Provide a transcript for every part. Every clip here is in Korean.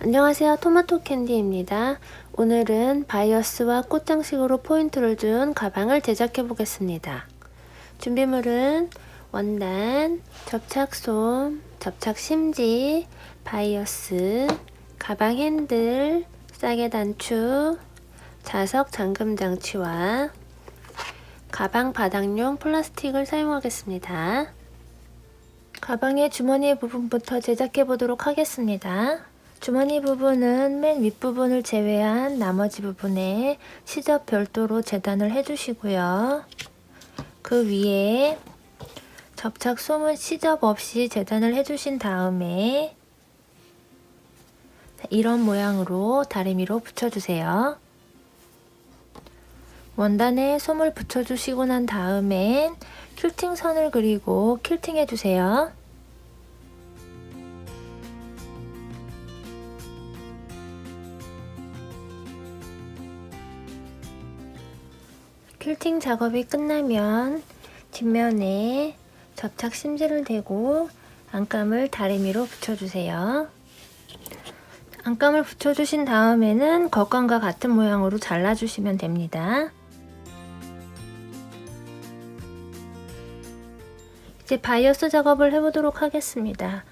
안녕하세요, 토마토 캔디입니다. 오늘은 바이어스와 꽃장식으로 포인트를 준 가방을 제작해 보겠습니다. 준비물은 원단, 접착솜, 접착심지, 바이어스, 가방 핸들, 싸개 단추, 자석 잠금 장치와 가방 바닥용 플라스틱을 사용하겠습니다. 가방의 주머니 부분부터 제작해 보도록 하겠습니다. 주머니 부분은 맨 윗부분을 제외한 나머지 부분에 시접 별도로 재단을 해주시고요. 그 위에 접착 솜은 시접 없이 재단을 해주신 다음에 이런 모양으로 다리미로 붙여주세요. 원단에 솜을 붙여주시고 난 다음엔 퀼팅 선을 그리고 퀼팅 해주세요. 퀼팅 작업이 끝나면 뒷면에 접착 심지를 대고 안감을 다리미로 붙여주세요. 안감을 붙여주신 다음에는 겉감과 같은 모양으로 잘라주시면 됩니다. 이제 바이어스 작업을 해보도록 하겠습니다.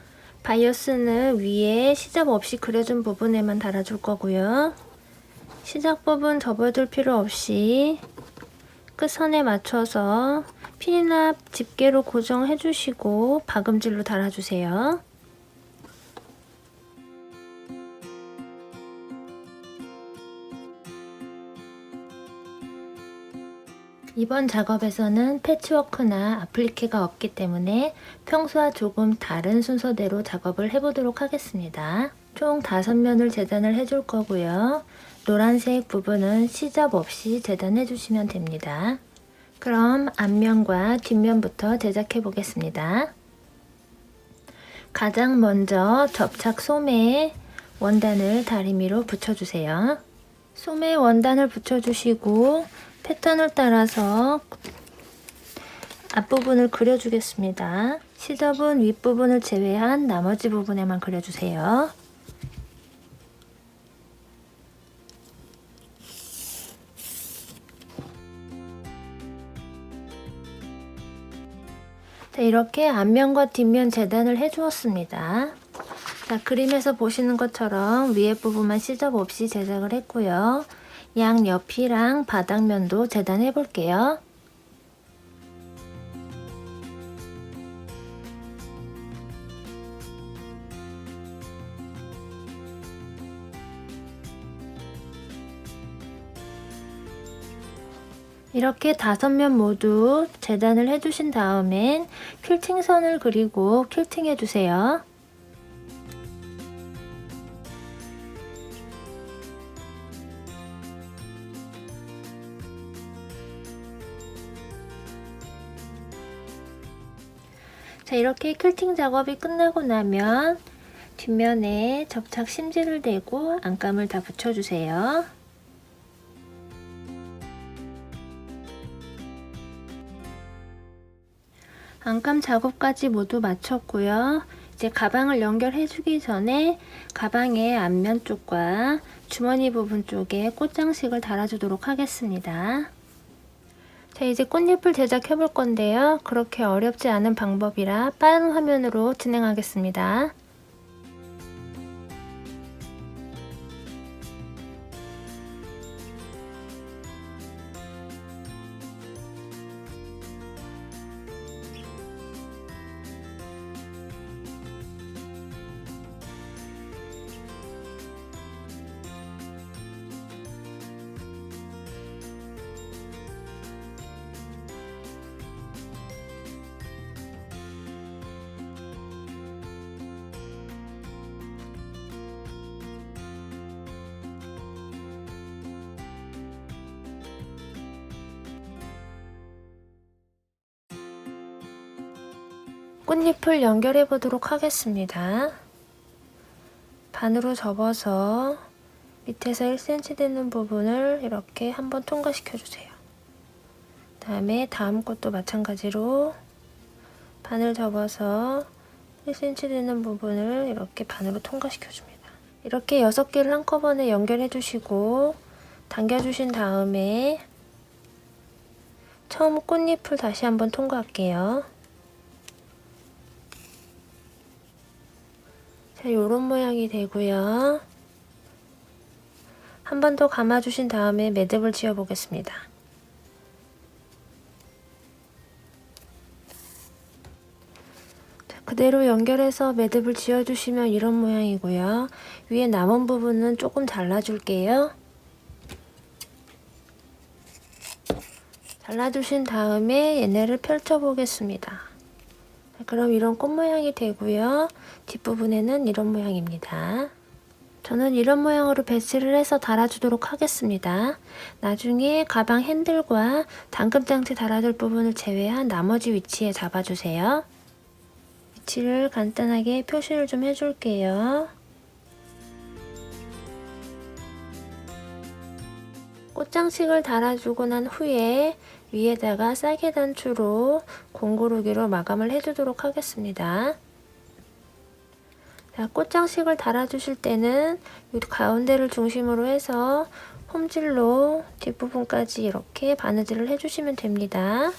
바이어스는 위에 시접 없이 그려준 부분에만 달아줄 거고요. 시작 부분 접어둘 필요 없이 끝선에 맞춰서 핀이나 집게로 고정해 주시고 박음질로 달아주세요. 이번 작업에서는 패치워크나 아플리케가 없기 때문에 평소와 조금 다른 순서대로 작업을 해보도록 하겠습니다. 총 5면을 재단을 해줄 거고요. 노란색 부분은 시접 없이 재단해 주시면 됩니다. 그럼 앞면과 뒷면부터 제작해 보겠습니다. 가장 먼저 접착 솜에 원단을 다리미로 붙여주세요. 솜에 원단을 붙여주시고 패턴을 따라서 앞부분을 그려주겠습니다. 시접은 윗부분을 제외한 나머지 부분에만 그려주세요. 자, 이렇게 앞면과 뒷면 재단을 해주었습니다. 자, 그림에서 보시는 것처럼 위에 부분만 시접 없이 제작을 했고요. 양 옆이랑 바닥면도 재단해 볼게요. 이렇게 5면 모두 재단을 해주신 다음엔 퀼팅 선을 그리고 퀼팅 해주세요. 자, 이렇게 퀼팅 작업이 끝나고 나면 뒷면에 접착 심지를 대고 안감을 다 붙여주세요. 안감 작업까지 모두 마쳤고요. 이제 가방을 연결해 주기 전에 가방의 앞면 쪽과 주머니 부분 쪽에 꽃장식을 달아주도록 하겠습니다. 자, 이제 꽃잎을 제작해 볼 건데요. 그렇게 어렵지 않은 방법이라 빠른 화면으로 진행하겠습니다. 꽃잎을 연결해 보도록 하겠습니다. 반으로 접어서 밑에서 1cm 되는 부분을 이렇게 한번 통과시켜 주세요. 다음에 다음 꽃도 마찬가지로 반을 접어서 1cm 되는 부분을 이렇게 반으로 통과시켜 줍니다. 이렇게 6개를 한꺼번에 연결해 주시고 당겨 주신 다음에 처음 꽃잎을 다시 한번 통과할게요. 자, 요런 모양이 되고요. 한 번 더 감아 주신 다음에 매듭을 지어 보겠습니다. 그대로 연결해서 매듭을 지어 주시면 이런 모양이고요. 위에 남은 부분은 조금 잘라 줄게요. 잘라 주신 다음에 얘네를 펼쳐 보겠습니다. 그럼 이런 꽃 모양이 되고요. 뒷부분에는 이런 모양입니다. 저는 이런 모양으로 배치를 해서 달아주도록 하겠습니다. 나중에 가방 핸들과 당금장치 달아줄 부분을 제외한 나머지 위치에 잡아주세요. 위치를 간단하게 표시를 좀 해줄게요. 꽃장식을 달아주고 난 후에 위에다가 싸게 단추로 공구르기로 마감을 해주도록 하겠습니다. 자, 꽃장식을 달아주실 때는 이 가운데를 중심으로 해서 홈질로 뒷부분까지 이렇게 바느질을 해주시면 됩니다.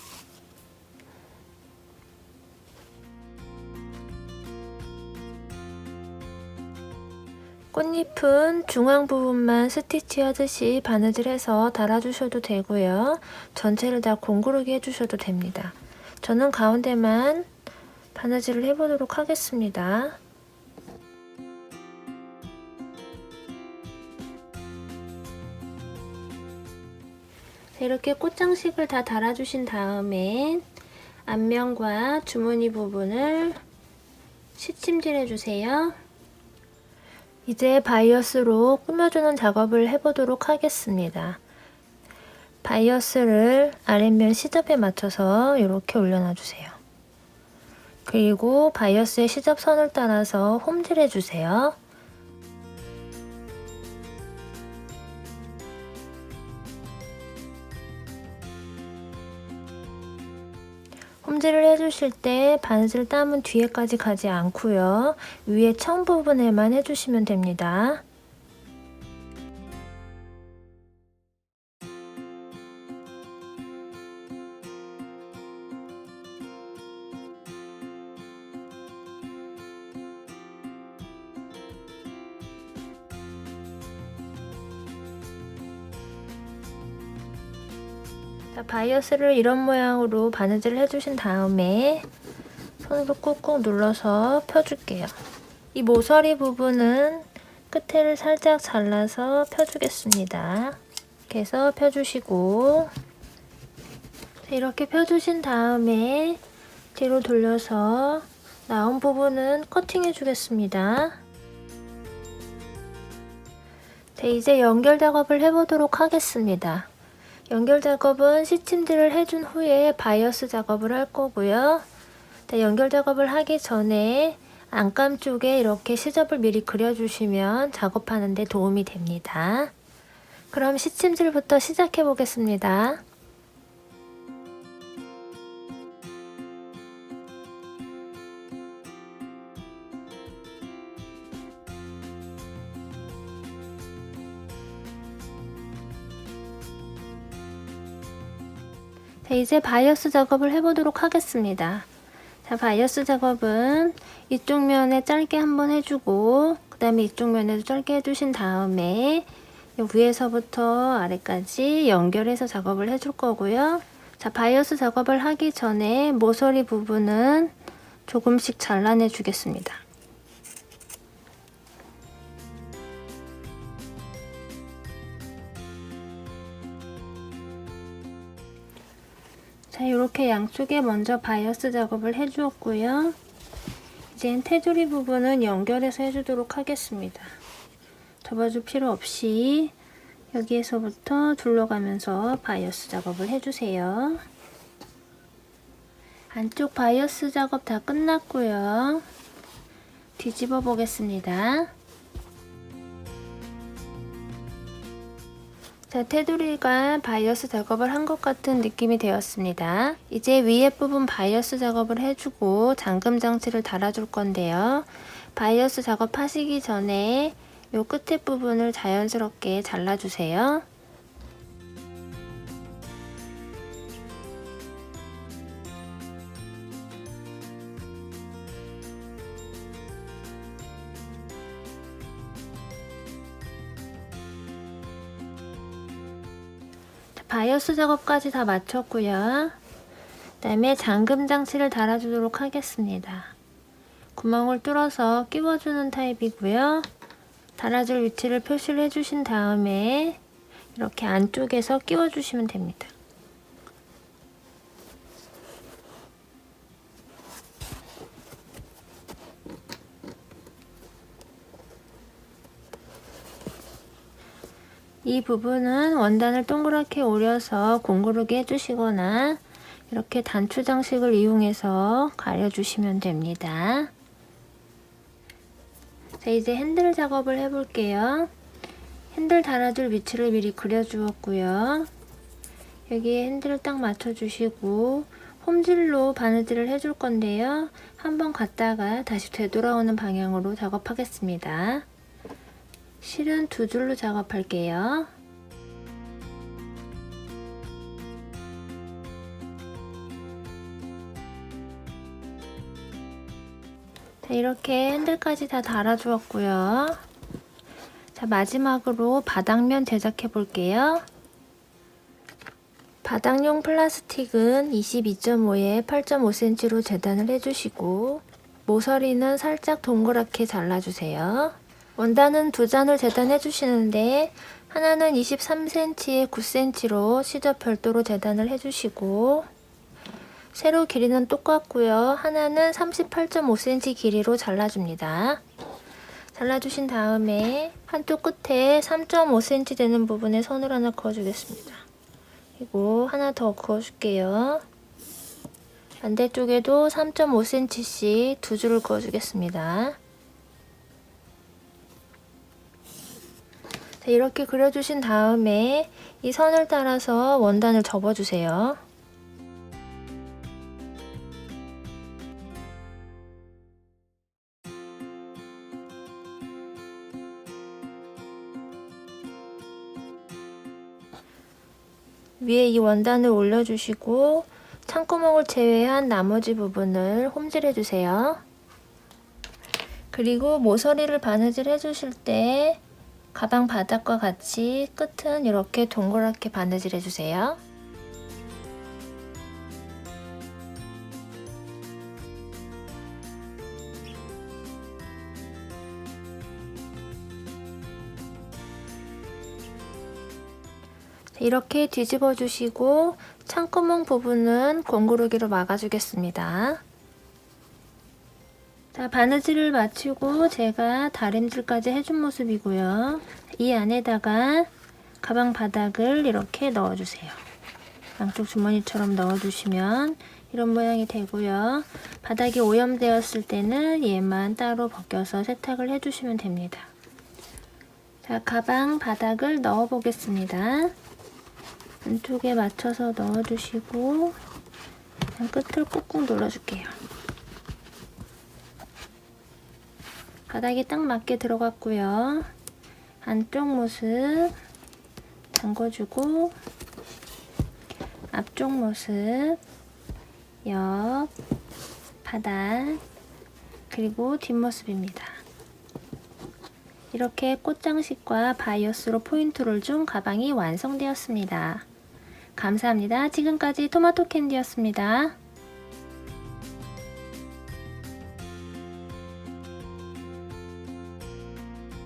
꽃잎은 중앙 부분만 스티치 하듯이 바느질해서 달아주셔도 되고요. 전체를 다 공구르기 해주셔도 됩니다. 저는 가운데만 바느질을 해보도록 하겠습니다. 이렇게 꽃장식을 다 달아주신 다음에 앞면과 주머니 부분을 시침질 해주세요. 이제 바이어스로 꾸며주는 작업을 해보도록 하겠습니다. 바이어스를 아랫면 시접에 맞춰서 이렇게 올려놔주세요. 그리고 바이어스의 시접선을 따라서 홈질 해주세요. 홈질을 해주실 때 바느질 땀은 뒤에까지 가지 않고요. 위에 청 부분에만 해주시면 됩니다. 자, 바이어스를 이런 모양으로 바느질을 해주신 다음에 손으로 꾹꾹 눌러서 펴줄게요. 이 모서리 부분은 끝에를 살짝 잘라서 펴주겠습니다. 이렇게 해서 펴주시고 이렇게 펴주신 다음에 뒤로 돌려서 나온 부분은 커팅해 주겠습니다. 자, 이제 연결 작업을 해보도록 하겠습니다. 연결 작업은 시침질을 해준 후에 바이어스 작업을 할 거고요. 연결 작업을 하기 전에 안감 쪽에 이렇게 시접을 미리 그려주시면 작업하는 데 도움이 됩니다. 그럼 시침질부터 시작해 보겠습니다. 자, 이제 바이어스 작업을 해보도록 하겠습니다. 자, 바이어스 작업은 이쪽 면에 짧게 한번 해주고 그 다음에 이쪽 면에도 짧게 해주신 다음에 위에서부터 아래까지 연결해서 작업을 해줄 거고요. 자, 바이어스 작업을 하기 전에 모서리 부분은 조금씩 잘라내 주겠습니다. 자, 이렇게 양쪽에 먼저 바이어스 작업을 해주었고요. 이젠 테두리 부분은 연결해서 해주도록 하겠습니다. 접어줄 필요 없이 여기에서부터 둘러가면서 바이어스 작업을 해주세요. 안쪽 바이어스 작업 다 끝났고요. 뒤집어 보겠습니다. 자, 테두리가 바이어스 작업을 한 것 같은 느낌이 되었습니다. 이제 위에 부분 바이어스 작업을 해주고 잠금 장치를 달아줄 건데요. 바이어스 작업 하시기 전에 요 끝에 부분을 자연스럽게 잘라주세요. 바이오스 작업까지 다 마쳤고요. 그 다음에 잠금 장치를 달아주도록 하겠습니다. 구멍을 뚫어서 끼워주는 타입이고요. 달아줄 위치를 표시를 해주신 다음에 이렇게 안쪽에서 끼워주시면 됩니다. 이 부분은 원단을 동그랗게 오려서 공구르게 해주시거나 이렇게 단추 장식을 이용해서 가려주시면 됩니다. 자, 이제 핸들 작업을 해볼게요. 핸들 달아줄 위치를 미리 그려주었고요. 여기에 핸들을 딱 맞춰주시고 홈질로 바느질을 해줄 건데요. 한번 갔다가 다시 되돌아오는 방향으로 작업하겠습니다. 실은 두 줄로 작업할게요. 자, 이렇게 핸들까지 다 달아주었고요. 자, 마지막으로 바닥면 제작해 볼게요. 바닥용 플라스틱은 22.5에 8.5cm로 재단을 해주시고 모서리는 살짝 동그랗게 잘라주세요. 원단은 두 잔을 재단해 주시는데 하나는 23cm에 9cm로 시접 별도로 재단을 해주시고 세로 길이는 똑같고요. 하나는 38.5cm 길이로 잘라줍니다. 잘라주신 다음에 한쪽 끝에 3.5cm 되는 부분에 선을 하나 그어주겠습니다. 그리고 하나 더 그어줄게요. 반대쪽에도 3.5cm씩 두 줄을 그어주겠습니다. 자, 이렇게 그려주신 다음에 이 선을 따라서 원단을 접어주세요. 위에 이 원단을 올려주시고 창구멍을 제외한 나머지 부분을 홈질해주세요. 그리고 모서리를 바느질 해주실 때 가방 바닥과 같이 끝은 이렇게 동그랗게 바느질 해주세요. 이렇게 뒤집어 주시고 창구멍 부분은 공구르기로 막아주겠습니다. 자, 바느질을 마치고 제가 다림질까지 해준 모습이고요. 이 안에다가 가방 바닥을 이렇게 넣어주세요. 양쪽 주머니처럼 넣어주시면 이런 모양이 되고요. 바닥이 오염되었을 때는 얘만 따로 벗겨서 세탁을 해주시면 됩니다. 자, 가방 바닥을 넣어 보겠습니다. 안쪽에 맞춰서 넣어주시고 그냥 끝을 꾹꾹 눌러줄게요. 바닥이 딱 맞게 들어갔고요. 안쪽 모습 잠궈주고 앞쪽 모습 옆 바닥 그리고 뒷모습입니다. 이렇게 꽃장식과 바이어스로 포인트를 준 가방이 완성되었습니다. 감사합니다. 지금까지 토마토 캔디였습니다.